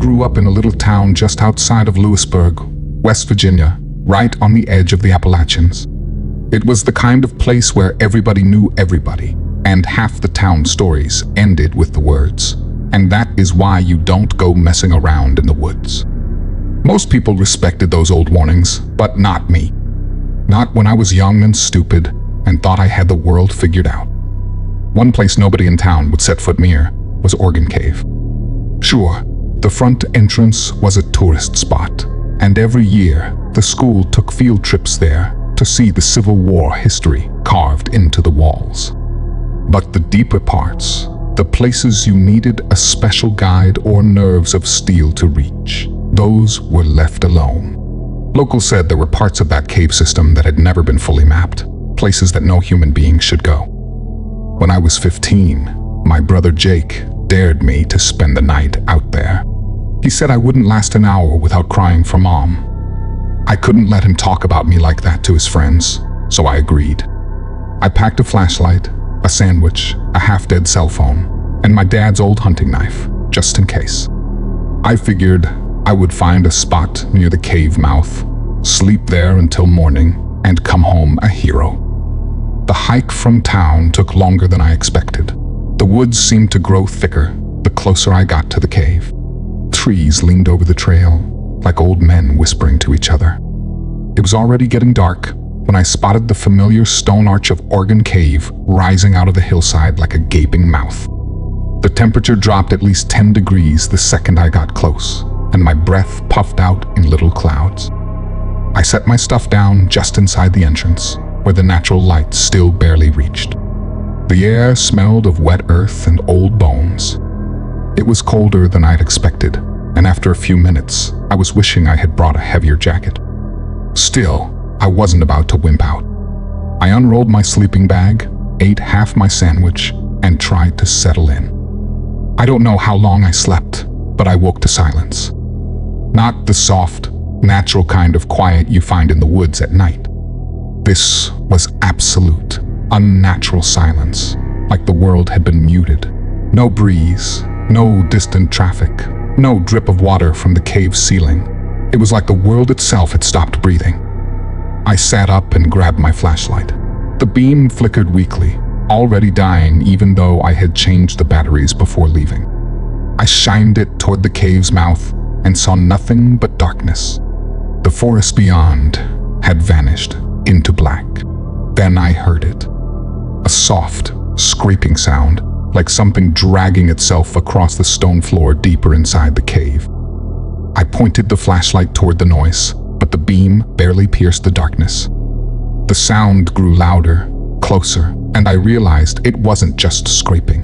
grew up in a little town just outside of Lewisburg, West Virginia, right on the edge of the Appalachians. It was the kind of place where everybody knew everybody, and half the town stories ended with the words, "And that is why you don't go messing around in the woods." Most people respected those old warnings, but not me. Not when I was young and stupid and thought I had the world figured out. One place nobody in town would set foot near was Organ Cave. Sure, the front entrance was a tourist spot, and every year the school took field trips there to see the Civil War history carved into the walls. But the deeper parts, the places you needed a special guide or nerves of steel to reach, those were left alone. Locals said there were parts of that cave system that had never been fully mapped, places that no human being should go. When I was 15, my brother Jake dared me to spend the night out there. He said I wouldn't last an hour without crying for Mom. I couldn't let him talk about me like that to his friends, so I agreed. I packed a flashlight, a sandwich, a half-dead cell phone, and my dad's old hunting knife, just in case. I figured I would find a spot near the cave mouth, sleep there until morning, and come home a hero. The hike from town took longer than I expected. The woods seemed to grow thicker the closer I got to the cave. Trees leaned over the trail, like old men whispering to each other. It was already getting dark when I spotted the familiar stone arch of Organ Cave rising out of the hillside like a gaping mouth. The temperature dropped at least 10 degrees the second I got close, and my breath puffed out in little clouds. I set my stuff down just inside the entrance, where the natural light still barely reached. The air smelled of wet earth and old bones. It was colder than I'd expected, and after a few minutes, I was wishing I had brought a heavier jacket. Still, I wasn't about to wimp out. I unrolled my sleeping bag, ate half my sandwich, and tried to settle in. I don't know how long I slept, but I woke to silence. Not the soft, natural kind of quiet you find in the woods at night. This was absolute, unnatural silence, like the world had been muted. No breeze, no distant traffic, no drip of water from the cave ceiling. It was like the world itself had stopped breathing. I sat up and grabbed my flashlight. The beam flickered weakly, already dying even though I had changed the batteries before leaving. I shined it toward the cave's mouth and saw nothing but darkness. The forest beyond had vanished into black. Then I heard it. A soft, scraping sound, like something dragging itself across the stone floor deeper inside the cave. I pointed the flashlight toward the noise, but the beam barely pierced the darkness. The sound grew louder, closer, and I realized it wasn't just scraping.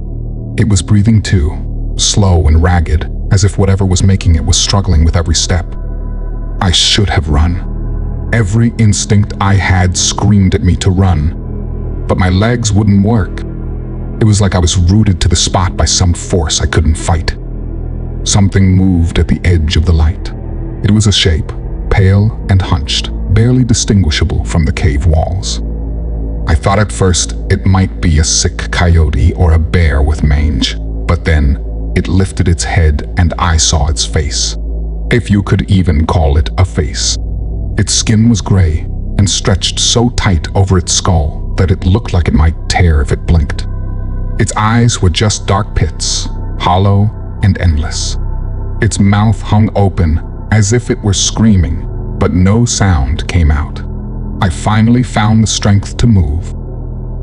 It was breathing too, slow and ragged, as if whatever was making it was struggling with every step. I should have run. Every instinct I had screamed at me to run, but my legs wouldn't work. It was like I was rooted to the spot by some force I couldn't fight. Something moved at the edge of the light. It was a shape, pale and hunched, barely distinguishable from the cave walls. I thought at first it might be a sick coyote or a bear with mange, but then it lifted its head and I saw its face. If you could even call it a face. Its skin was gray and stretched so tight over its skull that it looked like it might tear if it blinked. Its eyes were just dark pits, hollow and endless. Its mouth hung open as if it were screaming, but no sound came out. I finally found the strength to move.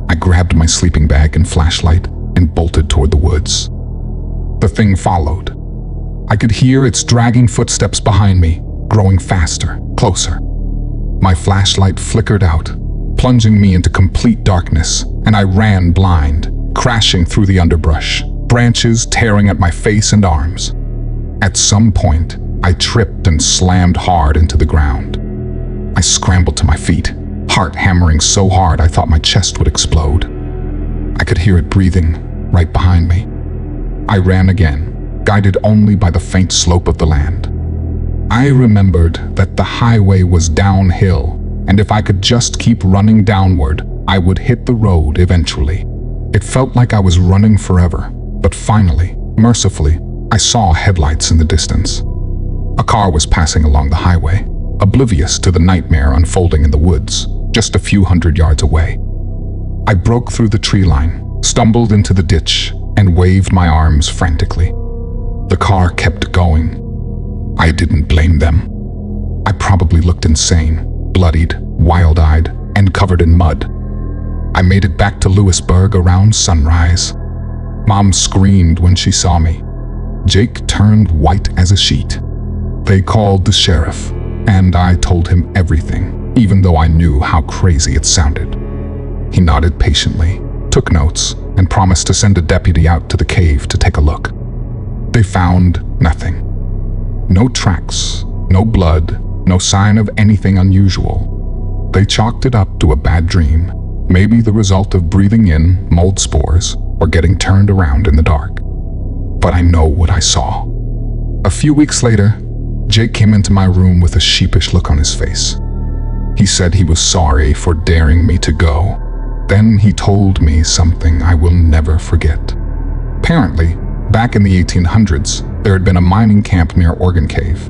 I grabbed my sleeping bag and flashlight and bolted toward the woods. The thing followed. I could hear its dragging footsteps behind me, growing faster, closer. My flashlight flickered out, plunging me into complete darkness, and I ran blind, crashing through the underbrush, branches tearing at my face and arms. At some point, I tripped and slammed hard into the ground. I scrambled to my feet, heart hammering so hard I thought my chest would explode. I could hear it breathing right behind me. I ran again, guided only by the faint slope of the land. I remembered that the highway was downhill, and if I could just keep running downward, I would hit the road eventually. It felt like I was running forever, but finally, mercifully, I saw headlights in the distance. car was passing along the highway, oblivious to the nightmare unfolding in the woods, just a few hundred yards away. I broke through the tree line, stumbled into the ditch, and waved my arms frantically. The car kept going. I didn't blame them. I probably looked insane, bloodied, wild-eyed, and covered in mud. I made it back to Lewisburg around sunrise. Mom screamed when she saw me. Jake turned white as a sheet. They called the sheriff, and I told him everything, even though I knew how crazy it sounded. He nodded patiently, took notes, and promised to send a deputy out to the cave to take a look. They found nothing. No tracks, no blood, no sign of anything unusual. They chalked it up to a bad dream, maybe the result of breathing in mold spores or getting turned around in the dark. But I know what I saw. A few weeks later, Jake came into my room with a sheepish look on his face. He said he was sorry for daring me to go. Then he told me something I will never forget. Apparently, back in the 1800s, there had been a mining camp near Organ Cave.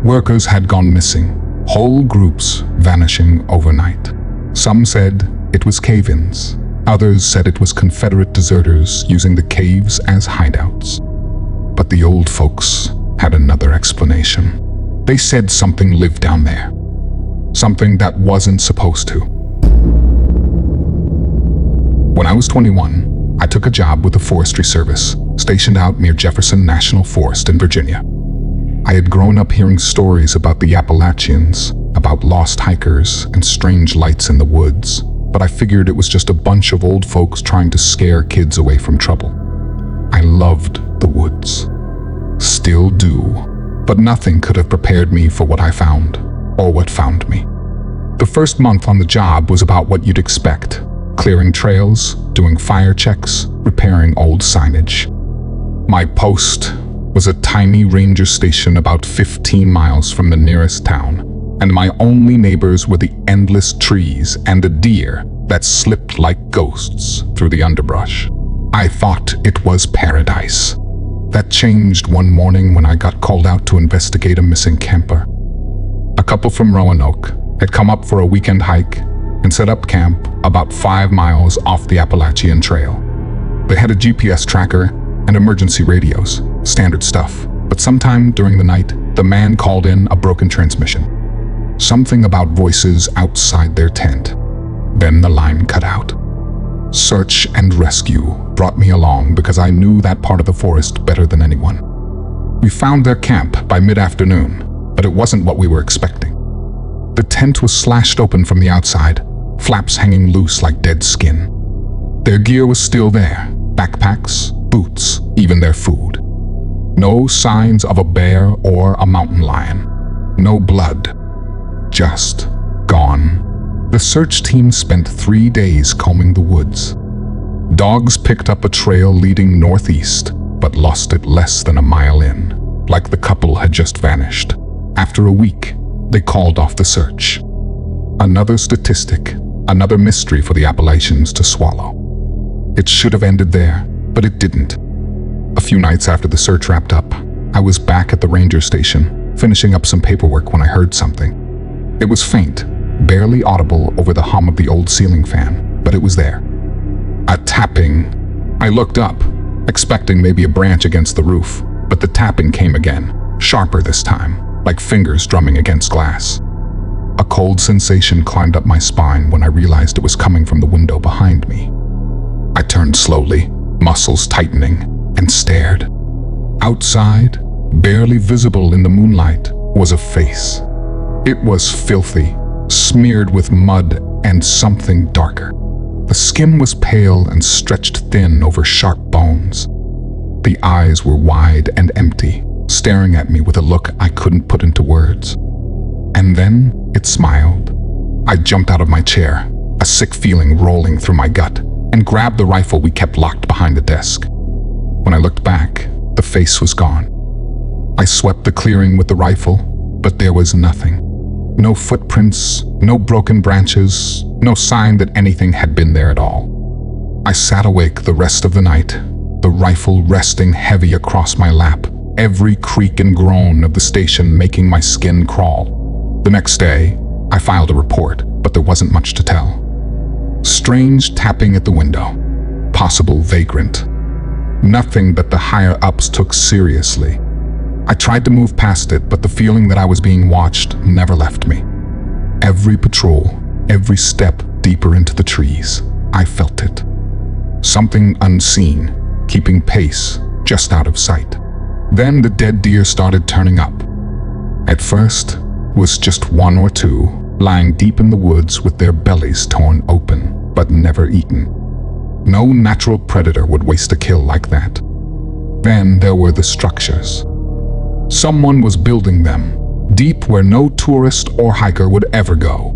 Workers had gone missing, whole groups vanishing overnight. Some said it was cave-ins. Others said it was Confederate deserters using the caves as hideouts. But the old folks had another explanation. They said something lived down there. Something that wasn't supposed to. When I was 21, I took a job with the Forestry Service, stationed out near Jefferson National Forest in Virginia. I had grown up hearing stories about the Appalachians, about lost hikers and strange lights in the woods, but I figured it was just a bunch of old folks trying to scare kids away from trouble. I loved the woods. Still do, but nothing could have prepared me for what I found, or what found me. The first month on the job was about what you'd expect: clearing trails, doing fire checks, repairing old signage. My post was a tiny ranger station about 15 miles from the nearest town, and my only neighbors were the endless trees and the deer that slipped like ghosts through the underbrush. I thought it was paradise. That changed one morning when I got called out to investigate a missing camper. A couple from Roanoke had come up for a weekend hike and set up camp about 5 miles off the Appalachian Trail. They had a GPS tracker and emergency radios, standard stuff, but sometime during the night, the man called in a broken transmission. Something about voices outside their tent. Then the line cut out. Search and rescue brought me along because I knew that part of the forest better than anyone. We found their camp by mid-afternoon, but it wasn't what we were expecting. The tent was slashed open from the outside, flaps hanging loose like dead skin. Their gear was still there, backpacks, boots, even their food. No signs of a bear or a mountain lion. No blood. Just gone. The search team spent 3 days combing the woods. Dogs picked up a trail leading northeast, but lost it less than a mile in, like the couple had just vanished. After a week, they called off the search. Another statistic, another mystery for the Appalachians to swallow. It should have ended there, but it didn't. A few nights after the search wrapped up, I was back at the ranger station, finishing up some paperwork when I heard something. It was faint, barely audible over the hum of the old ceiling fan, but it was there. A tapping. I looked up, expecting maybe a branch against the roof, but the tapping came again, sharper this time, like fingers drumming against glass. A cold sensation climbed up my spine when I realized it was coming from the window behind me. I turned slowly, muscles tightening, and stared. Outside, barely visible in the moonlight, was a face. It was filthy, smeared with mud and something darker. The skin was pale and stretched thin over sharp bones. The eyes were wide and empty, staring at me with a look I couldn't put into words. And then it smiled. I jumped out of my chair, a sick feeling rolling through my gut, and grabbed the rifle we kept locked behind the desk. When I looked back, the face was gone. I swept the clearing with the rifle, but there was nothing. No footprints, no broken branches, no sign that anything had been there at all. I sat awake the rest of the night, the rifle resting heavy across my lap, every creak and groan of the station making my skin crawl. The next day, I filed a report, but there wasn't much to tell. Strange tapping at the window. Possible vagrant. Nothing that the higher-ups took seriously. I tried to move past it, but the feeling that I was being watched never left me. Every patrol, every step deeper into the trees, I felt it. Something unseen, keeping pace, just out of sight. Then the dead deer started turning up. At first, it was just one or two, lying deep in the woods with their bellies torn open, but never eaten. No natural predator would waste a kill like that. Then there were the structures. Someone was building them, deep where no tourist or hiker would ever go.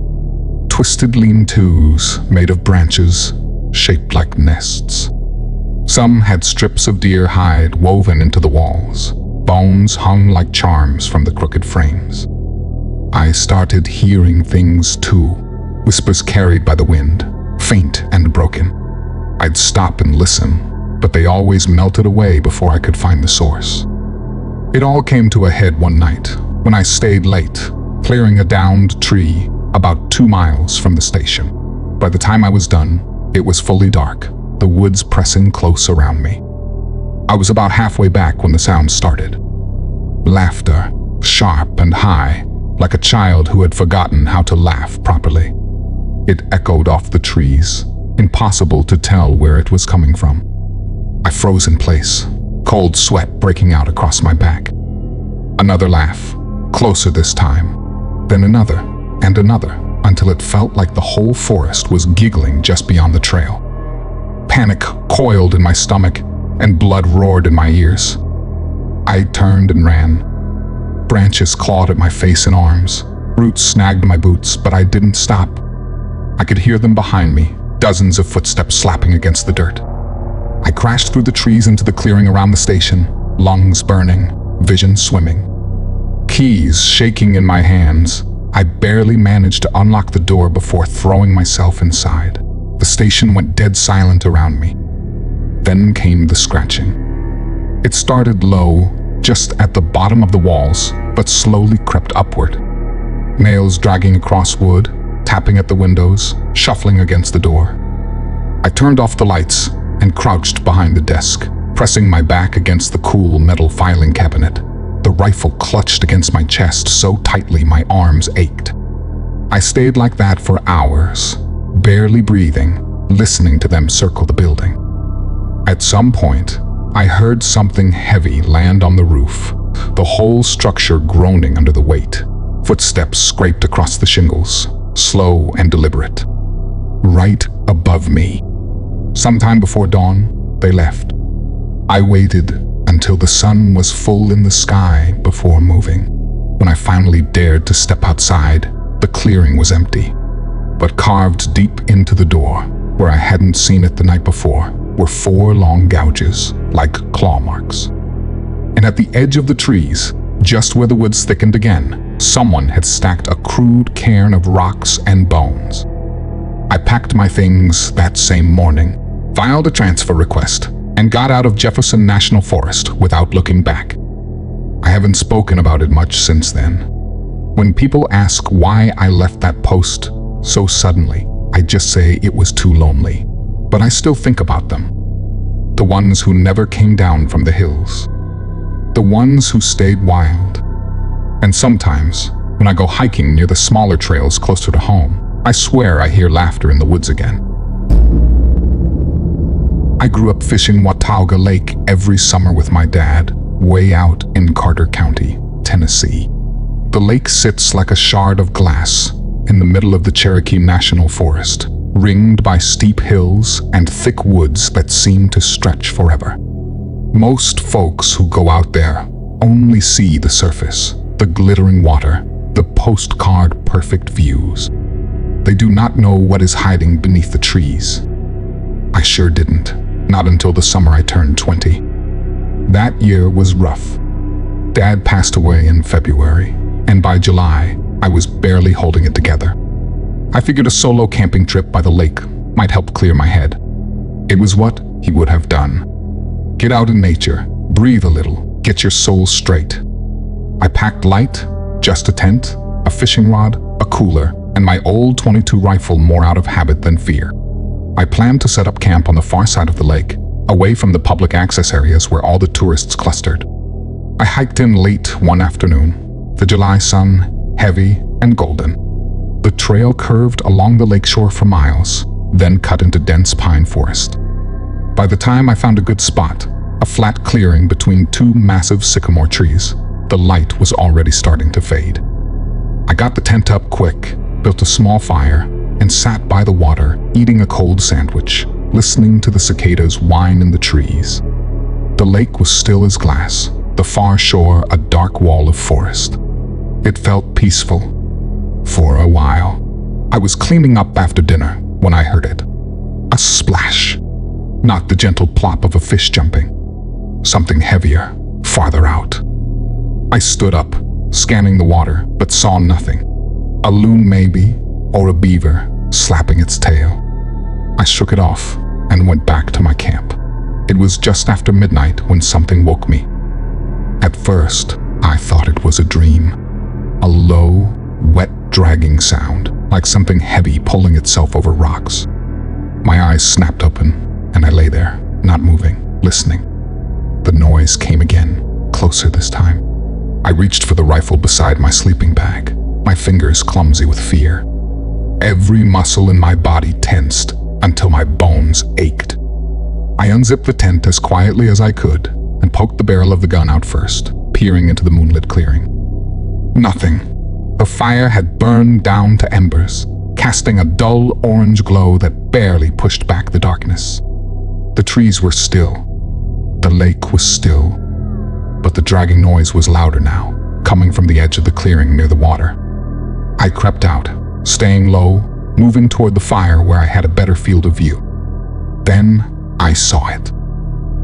Twisted lean-tos made of branches, shaped like nests. Some had strips of deer hide woven into the walls. Bones hung like charms from the crooked frames. I started hearing things too, whispers carried by the wind, faint and broken. I'd stop and listen, but they always melted away before I could find the source. It all came to a head one night, when I stayed late, clearing a downed tree about 2 miles from the station. By the time I was done, it was fully dark, the woods pressing close around me. I was about halfway back when the sound started. Laughter, sharp and high, like a child who had forgotten how to laugh properly. It echoed off the trees, impossible to tell where it was coming from. I froze in place, cold sweat breaking out across my back. Another laugh, closer this time, then another and another, until it felt like the whole forest was giggling just beyond the trail. Panic coiled in my stomach, and blood roared in my ears. I turned and ran. Branches clawed at my face and arms. Roots snagged my boots, but I didn't stop. I could hear them behind me, dozens of footsteps slapping against the dirt. I crashed through the trees into the clearing around the station, lungs burning, vision swimming. Keys shaking in my hands, I barely managed to unlock the door before throwing myself inside. The station went dead silent around me. Then came the scratching. It started low, just at the bottom of the walls, but slowly crept upward. Nails dragging across wood, tapping at the windows, shuffling against the door. I turned off the lights and crouched behind the desk, pressing my back against the cool metal filing cabinet. The rifle clutched against my chest so tightly my arms ached. I stayed like that for hours, barely breathing, listening to them circle the building. At some point, I heard something heavy land on the roof, the whole structure groaning under the weight. Footsteps scraped across the shingles, slow and deliberate. Right above me. Sometime before dawn, they left. I waited until the sun was full in the sky before moving. When I finally dared to step outside, the clearing was empty. But carved deep into the door, where I hadn't seen it the night before, were 4 long gouges, like claw marks. And at the edge of the trees, just where the woods thickened again, someone had stacked a crude cairn of rocks and bones. I packed my things that same morning, filed a transfer request, and got out of Jefferson National Forest without looking back. I haven't spoken about it much since then. When people ask why I left that post so suddenly, I just say it was too lonely. But I still think about them. The ones who never came down from the hills. The ones who stayed wild. And sometimes, when I go hiking near the smaller trails closer to home, I swear I hear laughter in the woods again. I grew up fishing Watauga Lake every summer with my dad, way out in Carter County, Tennessee. The lake sits like a shard of glass in the middle of the Cherokee National Forest, ringed by steep hills and thick woods that seem to stretch forever. Most folks who go out there only see the surface, the glittering water, the postcard perfect views. They do not know what is hiding beneath the trees. I sure didn't, not until the summer I turned 20. That year was rough. Dad passed away in February, and by July, I was barely holding it together. I figured a solo camping trip by the lake might help clear my head. It was what he would have done. Get out in nature, breathe a little, Get your soul straight. I packed light, just a tent, a fishing rod, a cooler, and my old .22 rifle more out of habit than fear. I planned to set up camp on the far side of the lake, away from the public access areas where all the tourists clustered. I hiked in late one afternoon, the July sun heavy and golden. The trail curved along the lakeshore for miles, then cut into dense pine forest. By the time I found a good spot, a flat clearing between two massive sycamore trees, the light was already starting to fade. I got the tent up quick, built a small fire, and sat by the water, eating a cold sandwich, listening to the cicadas whine in the trees. The lake was still as glass, the far shore a dark wall of forest. It felt peaceful. For a while. I was cleaning up after dinner when I heard it. A splash. Not the gentle plop of a fish jumping. Something heavier, farther out. I stood up, scanning the water, but saw nothing. A loon maybe, or a beaver slapping its tail. I shook it off and went back to my camp. It was just after midnight when something woke me. At first, I thought it was a dream. A low, wet dragging sound, like something heavy pulling itself over rocks. My eyes snapped open, and I lay there, not moving, listening. The noise came again, closer this time. I reached for the rifle beside my sleeping bag, my fingers clumsy with fear. Every muscle in my body tensed until my bones ached. I unzipped the tent as quietly as I could and poked the barrel of the gun out first, peering into the moonlit clearing. Nothing. The fire had burned down to embers, casting a dull orange glow that barely pushed back the darkness. The trees were still. The lake was still. But the dragging noise was louder now, coming from the edge of the clearing near the water. I crept out, staying low, moving toward the fire where I had a better field of view. Then I saw it.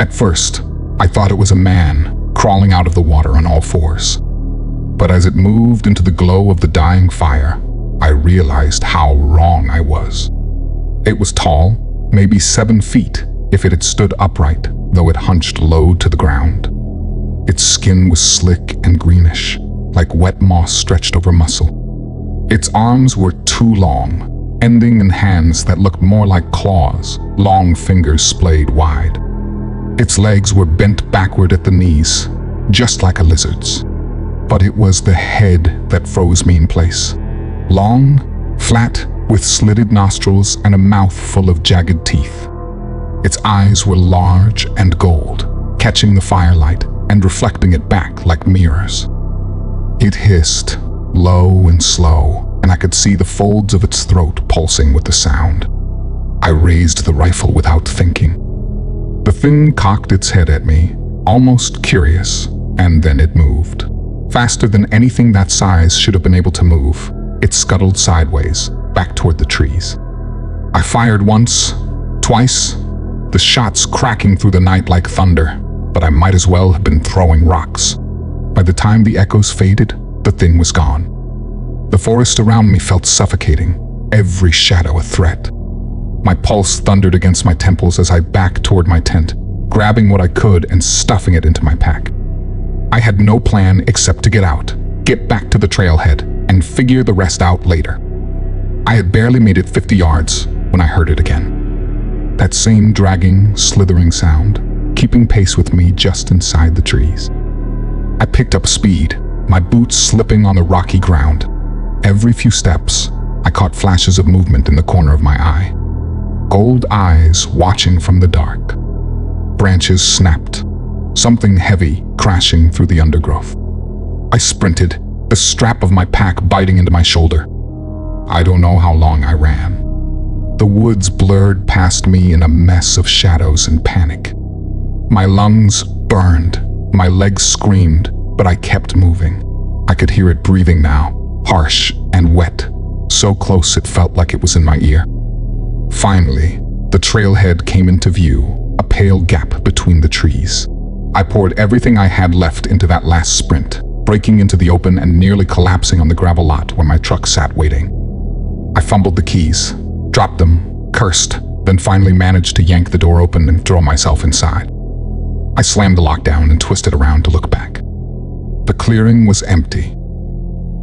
At first, I thought it was a man crawling out of the water on all fours. But as it moved into the glow of the dying fire, I realized how wrong I was. It was tall, maybe 7 feet if it had stood upright, though it hunched low to the ground. Its skin was slick and greenish, like wet moss stretched over muscle. Its arms were too long, ending in hands that looked more like claws, long fingers splayed wide. Its legs were bent backward at the knees, just like a lizard's. But it was the head that froze me in place. Long, flat, with slitted nostrils and a mouth full of jagged teeth. Its eyes were large and gold, catching the firelight and reflecting it back like mirrors. It hissed, low and slow, and I could see the folds of its throat pulsing with the sound. I raised the rifle without thinking. The thing cocked its head at me, almost curious, and then it moved. Faster than anything that size should have been able to move, it scuttled sideways, back toward the trees. I fired once, twice, the shots cracking through the night like thunder, but I might as well have been throwing rocks. By the time the echoes faded, the thing was gone. The forest around me felt suffocating, every shadow a threat. My pulse thundered against my temples as I backed toward my tent, grabbing what I could and stuffing it into my pack. I had no plan except to get out, get back to the trailhead, and figure the rest out later. I had barely made it 50 yards when I heard it again. That same dragging, slithering sound, keeping pace with me just inside the trees. I picked up speed, my boots slipping on the rocky ground. Every few steps, I caught flashes of movement in the corner of my eye. Gold eyes watching from the dark. Branches snapped, something heavy crashing through the undergrowth. I sprinted, the strap of my pack biting into my shoulder. I don't know how long I ran. The woods blurred past me in a mess of shadows and panic. My lungs burned, my legs screamed, but I kept moving. I could hear it breathing now, harsh and wet, so close it felt like it was in my ear. Finally, the trailhead came into view, a pale gap between the trees. I poured everything I had left into that last sprint, breaking into the open and nearly collapsing on the gravel lot where my truck sat waiting. I fumbled the keys, dropped them, cursed, then finally managed to yank the door open and throw myself inside. I slammed the lock down and twisted around to look back. The clearing was empty.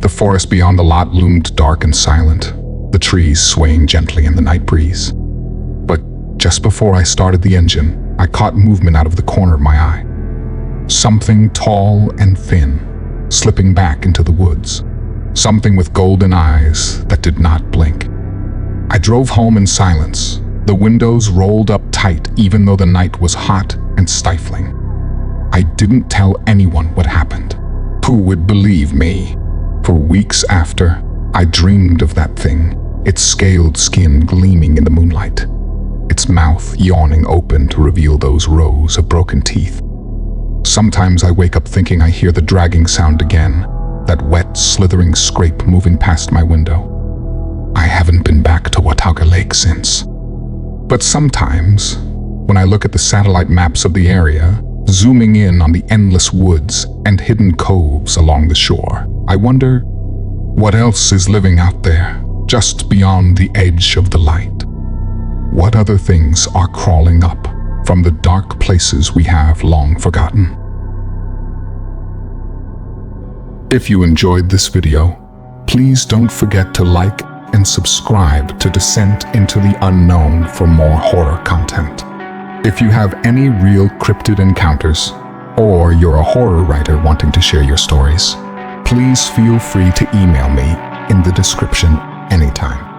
The forest beyond the lot loomed dark and silent, the trees swaying gently in the night breeze. But just before I started the engine, I caught movement out of the corner of my eye. Something tall and thin, slipping back into the woods. Something with golden eyes that did not blink. I drove home in silence, the windows rolled up tight even though the night was hot and stifling. I didn't tell anyone what happened. Who would believe me? For weeks after, I dreamed of that thing, its scaled skin gleaming in the moonlight, its mouth yawning open to reveal those rows of broken teeth. Sometimes I wake up thinking I hear the dragging sound again, that wet, slithering scrape moving past my window. I haven't been back to Watauga Lake since. But sometimes, when I look at the satellite maps of the area, zooming in on the endless woods and hidden coves along the shore, I wonder what else is living out there, just beyond the edge of the light. What other things are crawling up from the dark places we have long forgotten? If you enjoyed this video, please don't forget to like and subscribe to Descent into the Unknown for more horror content. If you have any real cryptid encounters, or you're a horror writer wanting to share your stories, please feel free to email me in the description anytime.